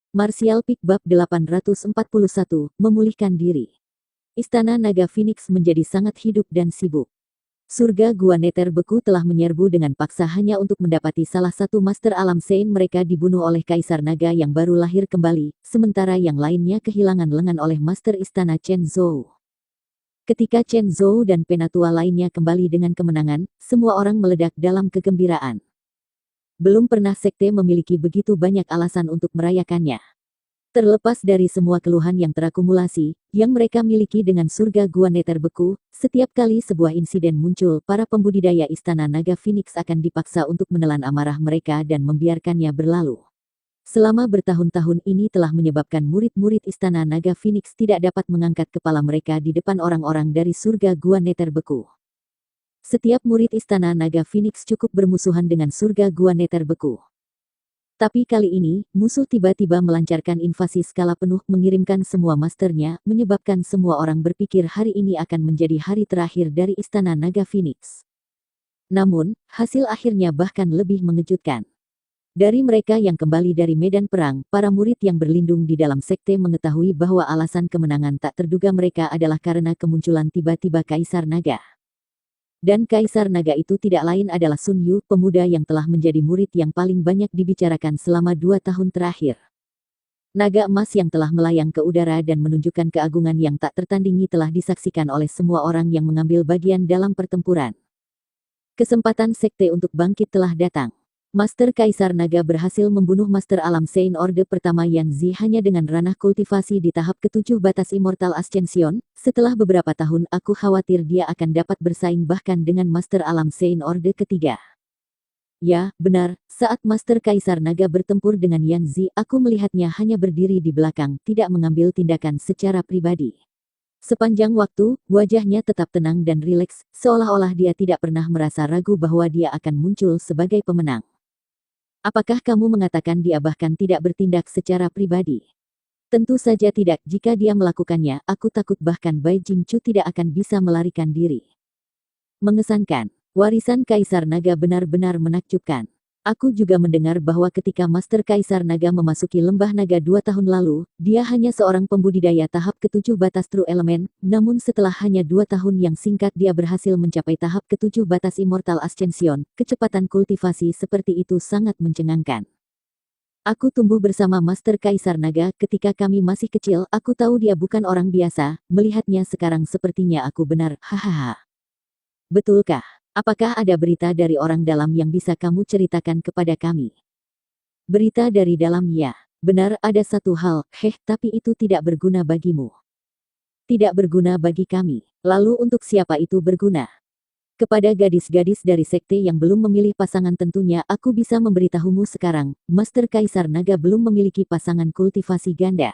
Martial Peak Bab 841, Memulihkan Diri. Istana Naga Phoenix menjadi sangat hidup dan sibuk. Surga Gua Nether Beku telah menyerbu dengan paksa hanya untuk mendapati salah satu Master Alam Sein. Mereka dibunuh oleh Kaisar Naga yang baru lahir kembali, sementara yang lainnya kehilangan lengan oleh Master Istana Chen Zhou. Ketika Chen Zhou dan penatua lainnya kembali dengan kemenangan, semua orang meledak dalam kegembiraan. Belum pernah sekte memiliki begitu banyak alasan untuk merayakannya. Terlepas dari semua keluhan yang terakumulasi, yang mereka miliki dengan surga Gua Nether Beku, setiap kali sebuah insiden muncul, para pembudidaya Istana Naga Phoenix akan dipaksa untuk menelan amarah mereka dan membiarkannya berlalu. Selama bertahun-tahun ini telah menyebabkan murid-murid Istana Naga Phoenix tidak dapat mengangkat kepala mereka di depan orang-orang dari surga Gua Nether Beku. Setiap murid Istana Naga Phoenix cukup bermusuhan dengan surga Gua Nether Beku. Tapi kali ini, musuh tiba-tiba melancarkan invasi skala penuh, mengirimkan semua masternya, menyebabkan semua orang berpikir hari ini akan menjadi hari terakhir dari Istana Naga Phoenix. Namun, hasil akhirnya bahkan lebih mengejutkan. Dari mereka yang kembali dari medan perang, para murid yang berlindung di dalam sekte mengetahui bahwa alasan kemenangan tak terduga mereka adalah karena kemunculan tiba-tiba Kaisar Naga. Dan Kaisar Naga itu tidak lain adalah Sun Yu, pemuda yang telah menjadi murid yang paling banyak dibicarakan selama 2 tahun terakhir. Naga emas yang telah melayang ke udara dan menunjukkan keagungan yang tak tertandingi telah disaksikan oleh semua orang yang mengambil bagian dalam pertempuran. Kesempatan sekte untuk bangkit telah datang. Master Kaisar Naga berhasil membunuh Master Alam Sein Orde pertama Yan Zi hanya dengan ranah kultivasi di tahap ke-7 batas Immortal Ascension. Setelah beberapa tahun aku khawatir dia akan dapat bersaing bahkan dengan Master Alam Sein Orde ketiga. Ya, benar, saat Master Kaisar Naga bertempur dengan Yan Zi, aku melihatnya hanya berdiri di belakang, tidak mengambil tindakan secara pribadi. Sepanjang waktu, wajahnya tetap tenang dan rileks, seolah-olah dia tidak pernah merasa ragu bahwa dia akan muncul sebagai pemenang. Apakah kamu mengatakan dia bahkan tidak bertindak secara pribadi? Tentu saja tidak. Jika dia melakukannya, aku takut bahkan Bai Jingchu tidak akan bisa melarikan diri. Mengesankan. Warisan Kaisar Naga benar-benar menakjubkan. Aku juga mendengar bahwa ketika Master Kaisar Naga memasuki Lembah Naga 2 tahun lalu, dia hanya seorang pembudidaya tahap ke-7 batas True Element, namun setelah hanya 2 tahun yang singkat dia berhasil mencapai tahap ke-7 batas Immortal Ascension. Kecepatan kultivasi seperti itu sangat mencengangkan. Aku tumbuh bersama Master Kaisar Naga ketika kami masih kecil. Aku tahu dia bukan orang biasa, melihatnya sekarang sepertinya aku benar, hahaha. Betulkah? Apakah ada berita dari orang dalam yang bisa kamu ceritakan kepada kami? Berita dari dalam, ya. Benar, ada satu hal, tapi itu tidak berguna bagimu. Tidak berguna bagi kami. Lalu untuk siapa itu berguna? Kepada gadis-gadis dari sekte yang belum memilih pasangan tentunya aku bisa memberitahumu sekarang, Master Kaisar Naga belum memiliki pasangan kultivasi ganda.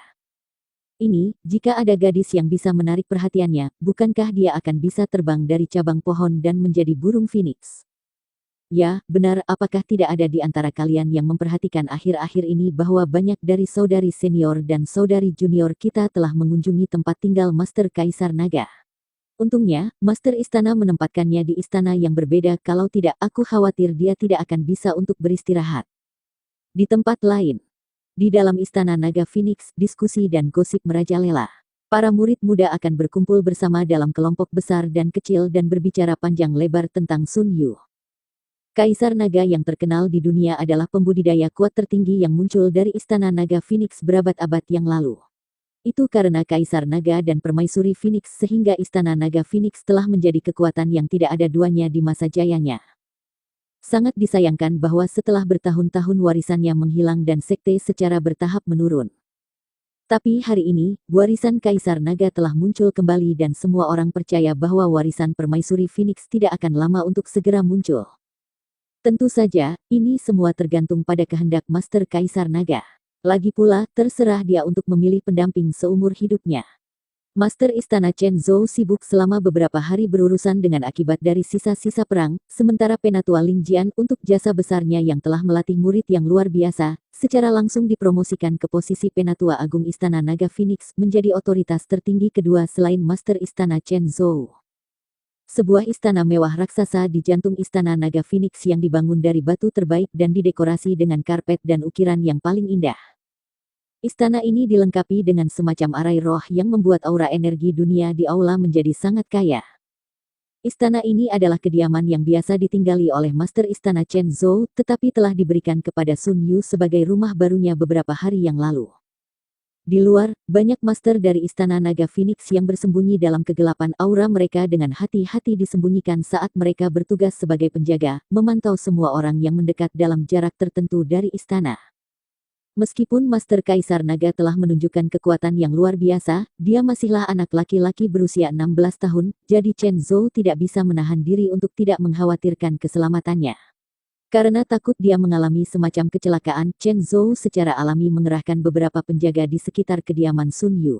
Ini, jika ada gadis yang bisa menarik perhatiannya, bukankah dia akan bisa terbang dari cabang pohon dan menjadi burung phoenix? Ya, benar, apakah tidak ada di antara kalian yang memperhatikan akhir-akhir ini bahwa banyak dari saudari senior dan saudari junior kita telah mengunjungi tempat tinggal Master Kaisar Naga? Untungnya, Master Istana menempatkannya di istana yang berbeda, kalau tidak aku khawatir dia tidak akan bisa untuk beristirahat. Di tempat lain. Di dalam Istana Naga Phoenix, diskusi dan gosip merajalela. Para murid muda akan berkumpul bersama dalam kelompok besar dan kecil dan berbicara panjang lebar tentang Sun Yu. Kaisar Naga yang terkenal di dunia adalah pembudidaya kuat tertinggi yang muncul dari Istana Naga Phoenix berabad-abad yang lalu. Itu karena Kaisar Naga dan Permaisuri Phoenix sehingga Istana Naga Phoenix telah menjadi kekuatan yang tidak ada duanya di masa jayanya. Sangat disayangkan bahwa setelah bertahun-tahun warisannya menghilang dan sekte secara bertahap menurun. Tapi hari ini, warisan Kaisar Naga telah muncul kembali dan semua orang percaya bahwa warisan Permaisuri Phoenix tidak akan lama untuk segera muncul. Tentu saja, ini semua tergantung pada kehendak Master Kaisar Naga. Lagi pula, terserah dia untuk memilih pendamping seumur hidupnya. Master Istana Chen Zhou sibuk selama beberapa hari berurusan dengan akibat dari sisa-sisa perang, sementara Penatua Ling Jian untuk jasa besarnya yang telah melatih murid yang luar biasa, secara langsung dipromosikan ke posisi Penatua Agung Istana Naga Phoenix menjadi otoritas tertinggi kedua selain Master Istana Chen Zhou. Sebuah istana mewah raksasa di jantung Istana Naga Phoenix yang dibangun dari batu terbaik dan didekorasi dengan karpet dan ukiran yang paling indah. Istana ini dilengkapi dengan semacam arai roh yang membuat aura energi dunia di aula menjadi sangat kaya. Istana ini adalah kediaman yang biasa ditinggali oleh Master Istana Chen Zhou, tetapi telah diberikan kepada Sun Yu sebagai rumah barunya beberapa hari yang lalu. Di luar, banyak master dari Istana Naga Phoenix yang bersembunyi dalam kegelapan aura mereka dengan hati-hati disembunyikan saat mereka bertugas sebagai penjaga, memantau semua orang yang mendekat dalam jarak tertentu dari istana. Meskipun Master Kaisar Naga telah menunjukkan kekuatan yang luar biasa, dia masihlah anak laki-laki berusia 16 tahun, jadi Chen Zhou tidak bisa menahan diri untuk tidak mengkhawatirkan keselamatannya. Karena takut dia mengalami semacam kecelakaan, Chen Zhou secara alami mengerahkan beberapa penjaga di sekitar kediaman Sun Yu.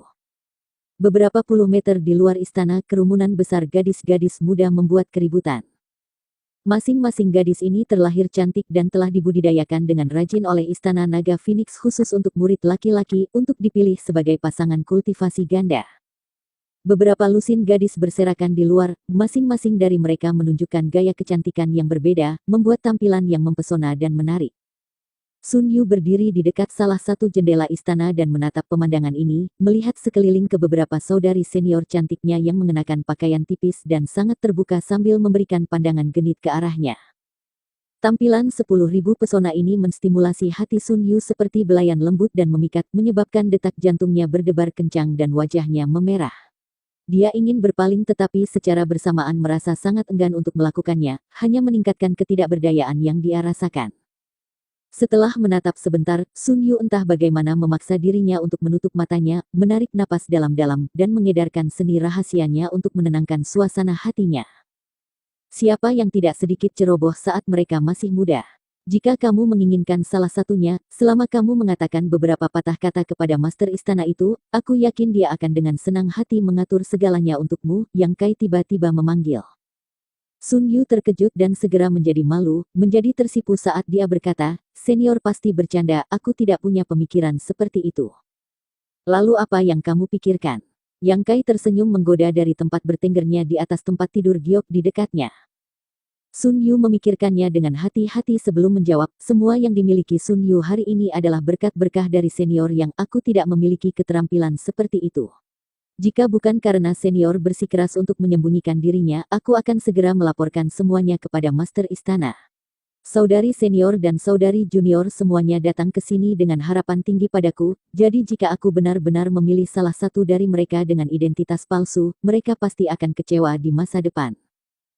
Beberapa puluh meter di luar istana, kerumunan besar gadis-gadis muda membuat keributan. Masing-masing gadis ini terlahir cantik dan telah dibudidayakan dengan rajin oleh Istana Naga Phoenix khusus untuk murid laki-laki untuk dipilih sebagai pasangan kultivasi ganda. Beberapa lusin gadis berserakan di luar, masing-masing dari mereka menunjukkan gaya kecantikan yang berbeda, membuat tampilan yang mempesona dan menarik. Sun Yu berdiri di dekat salah satu jendela istana dan menatap pemandangan ini, melihat sekeliling ke beberapa saudari senior cantiknya yang mengenakan pakaian tipis dan sangat terbuka sambil memberikan pandangan genit ke arahnya. Tampilan 10.000 pesona ini menstimulasi hati Sun Yu seperti belayan lembut dan memikat, menyebabkan detak jantungnya berdebar kencang dan wajahnya memerah. Dia ingin berpaling tetapi secara bersamaan merasa sangat enggan untuk melakukannya, hanya meningkatkan ketidakberdayaan yang dia rasakan. Setelah menatap sebentar, Sun Yu entah bagaimana memaksa dirinya untuk menutup matanya, menarik napas dalam-dalam, dan mengedarkan seni rahasianya untuk menenangkan suasana hatinya. Siapa yang tidak sedikit ceroboh saat mereka masih muda? Jika kamu menginginkan salah satunya, selama kamu mengatakan beberapa patah kata kepada master istana itu, aku yakin dia akan dengan senang hati mengatur segalanya untukmu, Yang Kai tiba-tiba memanggil. Sun Yu terkejut dan segera menjadi malu, menjadi tersipu saat dia berkata, senior pasti bercanda, aku tidak punya pemikiran seperti itu. Lalu apa yang kamu pikirkan? Yang Kai tersenyum menggoda dari tempat bertenggernya di atas tempat tidur giok di dekatnya. Sun Yu memikirkannya dengan hati-hati sebelum menjawab, semua yang dimiliki Sun Yu hari ini adalah berkat berkah dari senior yang aku tidak memiliki keterampilan seperti itu. Jika bukan karena senior bersikeras untuk menyembunyikan dirinya, aku akan segera melaporkan semuanya kepada Master Istana. Saudari senior dan saudari junior semuanya datang ke sini dengan harapan tinggi padaku, jadi jika aku benar-benar memilih salah satu dari mereka dengan identitas palsu, mereka pasti akan kecewa di masa depan.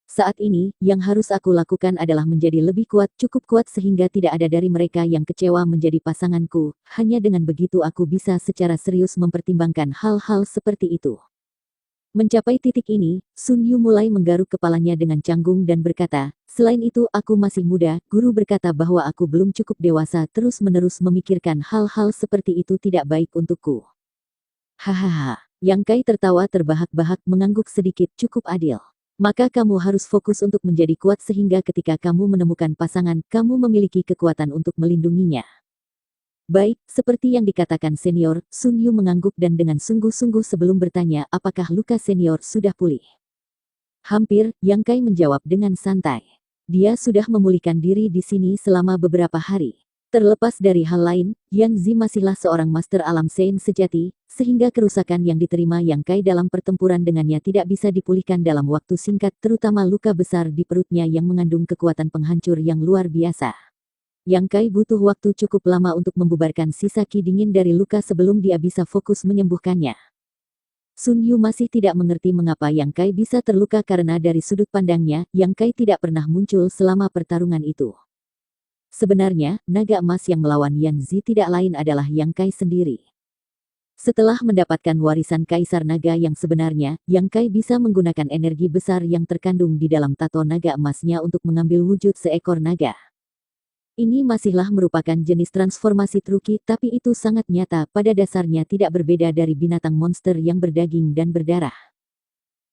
Saat ini, yang harus aku lakukan adalah menjadi lebih kuat, cukup kuat sehingga tidak ada dari mereka yang kecewa menjadi pasanganku. Hanya dengan begitu aku bisa secara serius mempertimbangkan hal-hal seperti itu. Mencapai titik ini, Sun Yu mulai menggaruk kepalanya dengan canggung dan berkata, selain itu aku masih muda, guru berkata bahwa aku belum cukup dewasa terus-menerus memikirkan hal-hal seperti itu tidak baik untukku. Hahaha, Yang Kai tertawa terbahak-bahak mengangguk sedikit, cukup adil. Maka kamu harus fokus untuk menjadi kuat sehingga ketika kamu menemukan pasangan, kamu memiliki kekuatan untuk melindunginya. Baik, seperti yang dikatakan senior, Sun Yu mengangguk dan dengan sungguh-sungguh sebelum bertanya apakah luka senior sudah pulih. Hampir, Yang Kai menjawab dengan santai. Dia sudah memulihkan diri di sini selama beberapa hari. Terlepas dari hal lain, Yan Zi masihlah seorang master alam Sein sejati, sehingga kerusakan yang diterima Yang Kai dalam pertempuran dengannya tidak bisa dipulihkan dalam waktu singkat, terutama luka besar di perutnya yang mengandung kekuatan penghancur yang luar biasa. Yang Kai butuh waktu cukup lama untuk membubarkan sisa ki dingin dari luka sebelum dia bisa fokus menyembuhkannya. Sun Yu masih tidak mengerti mengapa Yang Kai bisa terluka karena dari sudut pandangnya, Yang Kai tidak pernah muncul selama pertarungan itu. Sebenarnya, naga emas yang melawan Yan Zi tidak lain adalah Yang Kai sendiri. Setelah mendapatkan warisan Kaisar Naga yang sebenarnya, Yang Kai bisa menggunakan energi besar yang terkandung di dalam tato naga emasnya untuk mengambil wujud seekor naga. Ini masihlah merupakan jenis transformasi truki, tapi itu sangat nyata, pada dasarnya tidak berbeda dari binatang monster yang berdaging dan berdarah.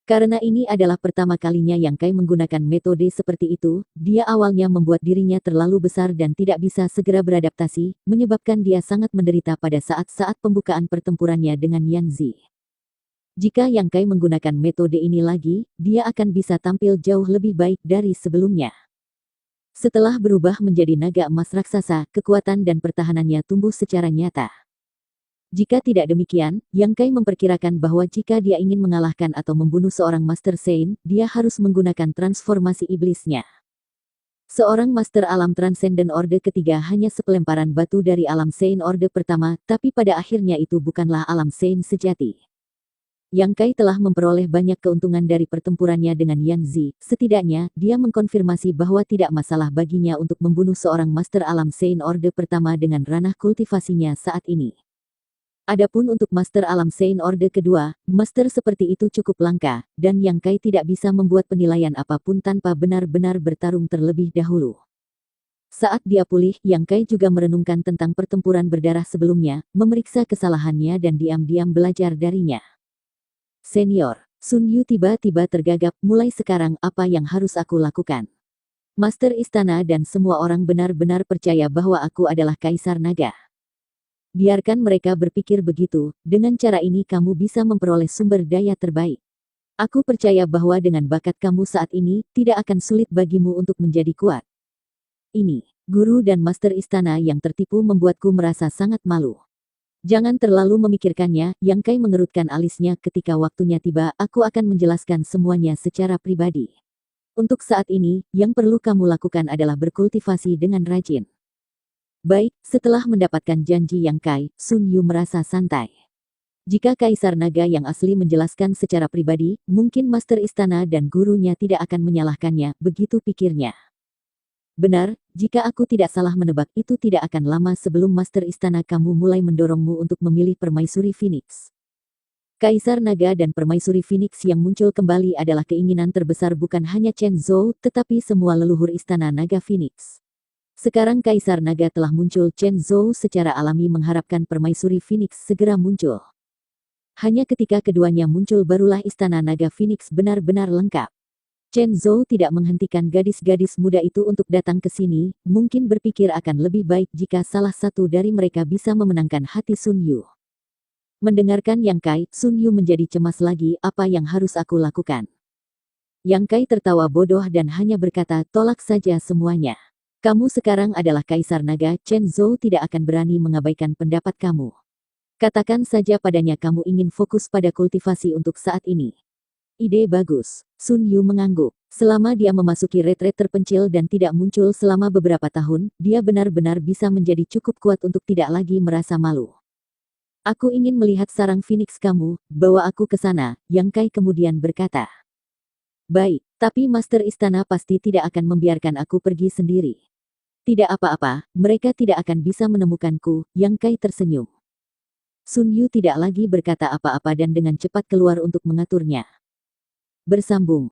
Karena ini adalah pertama kalinya Yang Kai menggunakan metode seperti itu, dia awalnya membuat dirinya terlalu besar dan tidak bisa segera beradaptasi, menyebabkan dia sangat menderita pada saat-saat pembukaan pertempurannya dengan Yan Zi. Jika Yang Kai menggunakan metode ini lagi, dia akan bisa tampil jauh lebih baik dari sebelumnya. Setelah berubah menjadi naga emas raksasa, kekuatan dan pertahanannya tumbuh secara nyata. Jika tidak demikian, Yang Kai memperkirakan bahwa jika dia ingin mengalahkan atau membunuh seorang Master Saint, dia harus menggunakan transformasi iblisnya. Seorang Master Alam Transcendent Orde ketiga hanya sepelemparan batu dari Alam Saint Orde pertama, tapi pada akhirnya itu bukanlah Alam Saint sejati. Yang Kai telah memperoleh banyak keuntungan dari pertempurannya dengan Yan Zi, setidaknya, dia mengkonfirmasi bahwa tidak masalah baginya untuk membunuh seorang Master Alam Saint Orde pertama dengan ranah kultivasinya saat ini. Adapun untuk Master Alam Saint Orde kedua, Master seperti itu cukup langka, dan Yang Kai tidak bisa membuat penilaian apapun tanpa benar-benar bertarung terlebih dahulu. Saat dia pulih, Yang Kai juga merenungkan tentang pertempuran berdarah sebelumnya, memeriksa kesalahannya dan diam-diam belajar darinya. Senior, Sun Yu tiba-tiba tergagap, mulai sekarang apa yang harus aku lakukan? Master Istana dan semua orang benar-benar percaya bahwa aku adalah Kaisar Naga. Biarkan mereka berpikir begitu, dengan cara ini kamu bisa memperoleh sumber daya terbaik. Aku percaya bahwa dengan bakat kamu saat ini, tidak akan sulit bagimu untuk menjadi kuat. Ini, guru dan master istana yang tertipu membuatku merasa sangat malu. Jangan terlalu memikirkannya, Yang Kai mengerutkan alisnya ketika waktunya tiba, aku akan menjelaskan semuanya secara pribadi. Untuk saat ini, yang perlu kamu lakukan adalah berkultivasi dengan rajin. Baik, setelah mendapatkan janji Yang Kai, Sun Yu merasa santai. Jika Kaisar Naga yang asli menjelaskan secara pribadi, mungkin Master Istana dan gurunya tidak akan menyalahkannya, begitu pikirnya. Benar, jika aku tidak salah menebak itu tidak akan lama sebelum Master Istana kamu mulai mendorongmu untuk memilih Permaisuri Phoenix. Kaisar Naga dan Permaisuri Phoenix yang muncul kembali adalah keinginan terbesar bukan hanya Chen Zhou, tetapi semua leluhur Istana Naga Phoenix. Sekarang Kaisar Naga telah muncul, Chen Zhou secara alami mengharapkan Permaisuri Phoenix segera muncul. Hanya ketika keduanya muncul barulah Istana Naga Phoenix benar-benar lengkap. Chen Zhou tidak menghentikan gadis-gadis muda itu untuk datang ke sini, mungkin berpikir akan lebih baik jika salah satu dari mereka bisa memenangkan hati Sun Yu. Mendengarkan Yang Kai, Sun Yu menjadi cemas lagi, apa yang harus aku lakukan? Yang Kai tertawa bodoh dan hanya berkata, tolak saja semuanya. Kamu sekarang adalah Kaisar Naga, Chen Zhou tidak akan berani mengabaikan pendapat kamu. Katakan saja padanya kamu ingin fokus pada kultivasi untuk saat ini. Ide bagus. Sun Yu mengangguk. Selama dia memasuki retret terpencil dan tidak muncul selama beberapa tahun, dia benar-benar bisa menjadi cukup kuat untuk tidak lagi merasa malu. Aku ingin melihat sarang Phoenix kamu, bawa aku ke sana, Yang Kai kemudian berkata. Baik, tapi Master Istana pasti tidak akan membiarkan aku pergi sendiri. Tidak apa-apa, mereka tidak akan bisa menemukanku, Yang Kai tersenyum. Sun Yu tidak lagi berkata apa-apa dan dengan cepat keluar untuk mengaturnya. Bersambung.